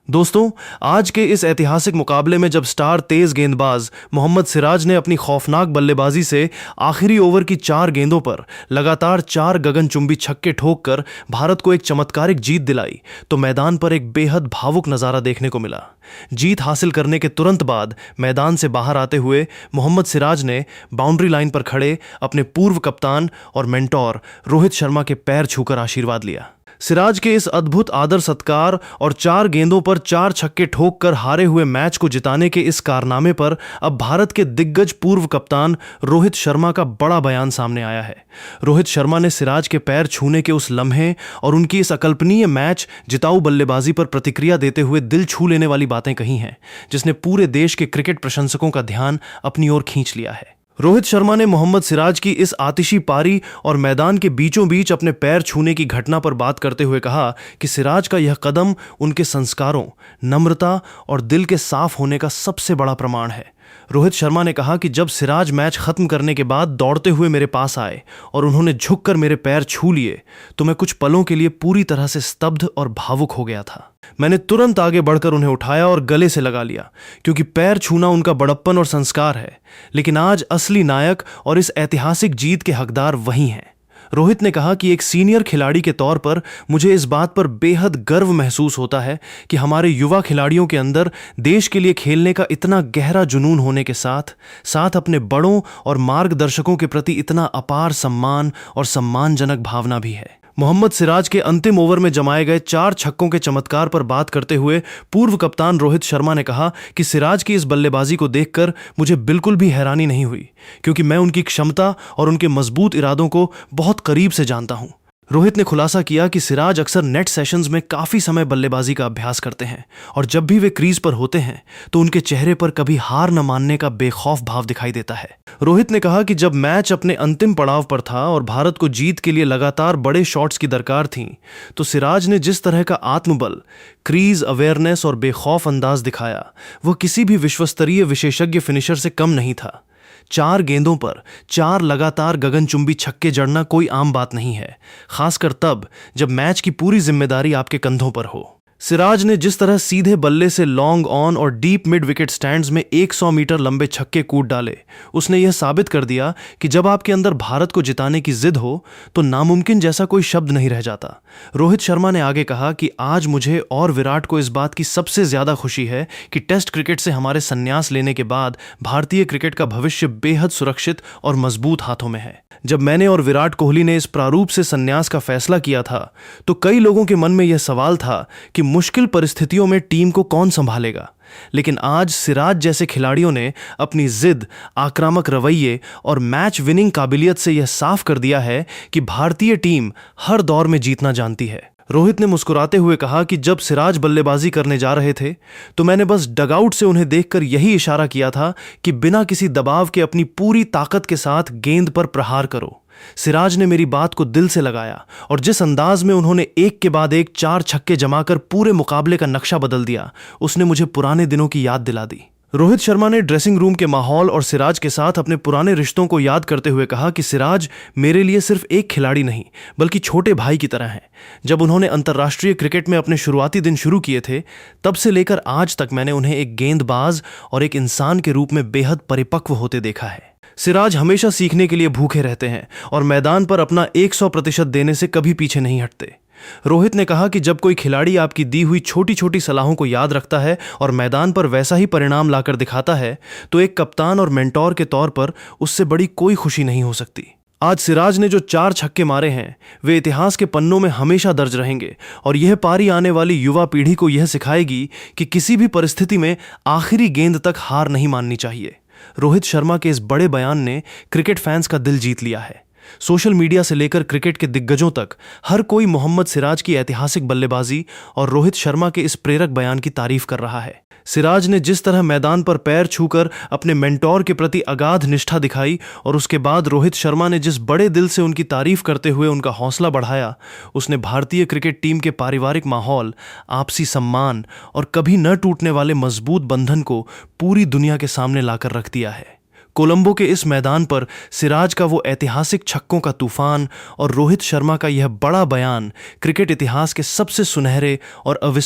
दोस्तों, आज के इस ऐतिहासिक मुकाबले में जब स्टार तेज गेंदबाज मोहम्मद सिराज ने अपनी खौफनाक बल्लेबाजी से आखिरी ओवर की 4 गेंदों पर लगातार 4 गगनचुंबी छक्के ठोककर भारत को एक चमत्कारिक जीत दिलाई, तो मैदान पर एक बेहद भावुक नज़ारा देखने को मिला। जीत हासिल करने के तुरंत बाद मैदान से बाहर आते हुए मोहम्मद सिराज ने बाउंड्री लाइन पर खड़े अपने पूर्व कप्तान और मेंटोर रोहित शर्मा के पैर छूकर आशीर्वाद लिया। सिराज के इस अद्भुत आदर सत्कार और 4 गेंदों पर 4 छक्के ठोककर हारे हुए मैच को जिताने के इस कारनामे पर अब भारत के दिग्गज पूर्व कप्तान रोहित शर्मा का बड़ा बयान सामने आया है। रोहित शर्मा ने सिराज के पैर छूने के उस लम्हे और उनकी इस अकल्पनीय मैच जिताऊ बल्लेबाजी पर प्रतिक्रिया देते हुए दिल छू लेने वाली बातें कही हैं, जिसने पूरे देश के क्रिकेट प्रशंसकों का ध्यान अपनी ओर खींच लिया है। रोहित शर्मा ने मोहम्मद सिराज की इस आतिशी पारी और मैदान के बीचों बीच अपने पैर छूने की घटना पर बात करते हुए कहा कि सिराज का यह कदम उनके संस्कारों, नम्रता और दिल के साफ होने का सबसे बड़ा प्रमाण है। रोहित शर्मा ने कहा कि जब सिराज मैच खत्म करने के बाद दौड़ते हुए मेरे पास आए और उन्होंने झुककर मेरे पैर छू लिए, तो मैं कुछ पलों के लिए पूरी तरह से स्तब्ध और भावुक हो गया था। मैंने तुरंत आगे बढ़कर उन्हें उठाया और गले से लगा लिया, क्योंकि पैर छूना उनका बड़प्पन और संस्कार है। लेकिन आज असली नायक और इस ऐतिहासिक जीत के हकदार वही हैं। रोहित ने कहा कि एक सीनियर खिलाड़ी के तौर पर मुझे इस बात पर बेहद गर्व महसूस होता है कि हमारे युवा खिलाड़ियों के अंदर देश के लिए खेलने का इतना गहरा जुनून होने के साथ साथ अपने बड़ों और मार्गदर्शकों के प्रति इतना अपार सम्मान और सम्मानजनक भावना भी है। मोहम्मद सिराज के अंतिम ओवर में जमाए गए 4 छक्कों के चमत्कार पर बात करते हुए पूर्व कप्तान रोहित शर्मा ने कहा कि सिराज की इस बल्लेबाजी को देखकर मुझे बिल्कुल भी हैरानी नहीं हुई, क्योंकि मैं उनकी क्षमता और उनके मजबूत इरादों को बहुत करीब से जानता हूं। रोहित ने खुलासा किया कि सिराज अक्सर नेट सेशंस में काफ़ी समय बल्लेबाजी का अभ्यास करते हैं और जब भी वे क्रीज पर होते हैं तो उनके चेहरे पर कभी हार न मानने का बेखौफ भाव दिखाई देता है। रोहित ने कहा कि जब मैच अपने अंतिम पड़ाव पर था और भारत को जीत के लिए लगातार बड़े शॉट्स की दरकार थी, तो सिराज ने जिस तरह का आत्मबल, क्रीज अवेयरनेस और बेखौफ अंदाज दिखाया, वह किसी भी विश्वस्तरीय विशेषज्ञ फिनिशर से कम नहीं था। 4 गेंदों पर 4 लगातार गगनचुंबी छक्के जड़ना कोई आम बात नहीं है, खासकर तब जब मैच की पूरी जिम्मेदारी आपके कंधों पर हो। सिराज ने जिस तरह सीधे बल्ले से लॉन्ग ऑन और डीप मिड विकेट स्टैंड्स में 100 मीटर लंबे छक्के कूद डाले, उसने यह साबित कर दिया कि जब आपके अंदर भारत को जिताने की जिद हो तो नामुमकिन जैसा कोई शब्द नहीं रह जाता। रोहित शर्मा ने आगे कहा कि आज मुझे और विराट को इस बात की सबसे ज्यादा खुशी है कि टेस्ट क्रिकेट से हमारे संन्यास लेने के बाद भारतीय क्रिकेट का भविष्य बेहद सुरक्षित और मजबूत हाथों में है। जब मैंने और विराट कोहली ने इस प्रारूप से संन्यास का फैसला किया था, तो कई लोगों के मन में यह सवाल था कि मुश्किल परिस्थितियों में टीम को कौन संभालेगा। लेकिन आज सिराज जैसे खिलाड़ियों ने अपनी जिद, आक्रामक रवैये और मैच विनिंग काबिलियत से यह साफ कर दिया है कि भारतीय टीम हर दौर में जीतना जानती है। रोहित ने मुस्कुराते हुए कहा कि जब सिराज बल्लेबाजी करने जा रहे थे तो मैंने बस डगआउट से उन्हें देखकर यही इशारा किया था कि बिना किसी दबाव के अपनी पूरी ताकत के साथ गेंद पर प्रहार करो। सिराज ने मेरी बात को दिल से लगाया और जिस अंदाज में उन्होंने एक के बाद एक 4 छक्के जमाकर पूरे मुकाबले का नक्शा बदल दिया, उसने मुझे पुराने दिनों की याद दिला दी। रोहित शर्मा ने ड्रेसिंग रूम के माहौल और सिराज के साथ अपने पुराने रिश्तों को याद करते हुए कहा कि सिराज मेरे लिए सिर्फ एक खिलाड़ी नहीं बल्कि छोटे भाई की तरह हैं। जब उन्होंने अंतर्राष्ट्रीय क्रिकेट में अपने शुरुआती दिन शुरू किए थे, तब से लेकर आज तक मैंने उन्हें एक गेंदबाज और एक इंसान के रूप में बेहद परिपक्व होते देखा है। सिराज हमेशा सीखने के लिए भूखे रहते हैं और मैदान पर अपना 100% देने से कभी पीछे नहीं हटते। रोहित ने कहा कि जब कोई खिलाड़ी आपकी दी हुई छोटी छोटी सलाहों को याद रखता है और मैदान पर वैसा ही परिणाम लाकर दिखाता है, तो एक कप्तान और मेंटोर के तौर पर उससे बड़ी कोई खुशी नहीं हो सकती। आज सिराज ने जो 4 छक्के मारे हैं, वे इतिहास के पन्नों में हमेशा दर्ज रहेंगे और यह पारी आने वाली युवा पीढ़ी को यह सिखाएगी कि किसी भी परिस्थिति में आखिरी गेंद तक हार नहीं माननी चाहिए। रोहित शर्मा के इस बड़े बयान ने क्रिकेट फैंस का दिल जीत लिया है। सोशल मीडिया से लेकर क्रिकेट के दिग्गजों तक हर कोई मोहम्मद सिराज की ऐतिहासिक बल्लेबाजी और रोहित शर्मा के इस प्रेरक बयान की तारीफ कर रहा है। सिराज ने जिस तरह मैदान पर पैर छूकर अपने मेंटोर के प्रति अगाध निष्ठा दिखाई और उसके बाद रोहित शर्मा ने जिस बड़े दिल से उनकी तारीफ करते हुए उनका हौसला बढ़ाया, उसने भारतीय क्रिकेट टीम के पारिवारिक माहौल, आपसी सम्मान और कभी न टूटने वाले मजबूत बंधन को पूरी दुनिया के सामने लाकर रख दिया है। कोलंबो के इस मैदान पर सिराज का वो ऐतिहासिक छक्कों का तूफान और रोहित शर्मा का यह बड़ा बयान क्रिकेट इतिहास के सबसे सुनहरे और अविस्मरणीय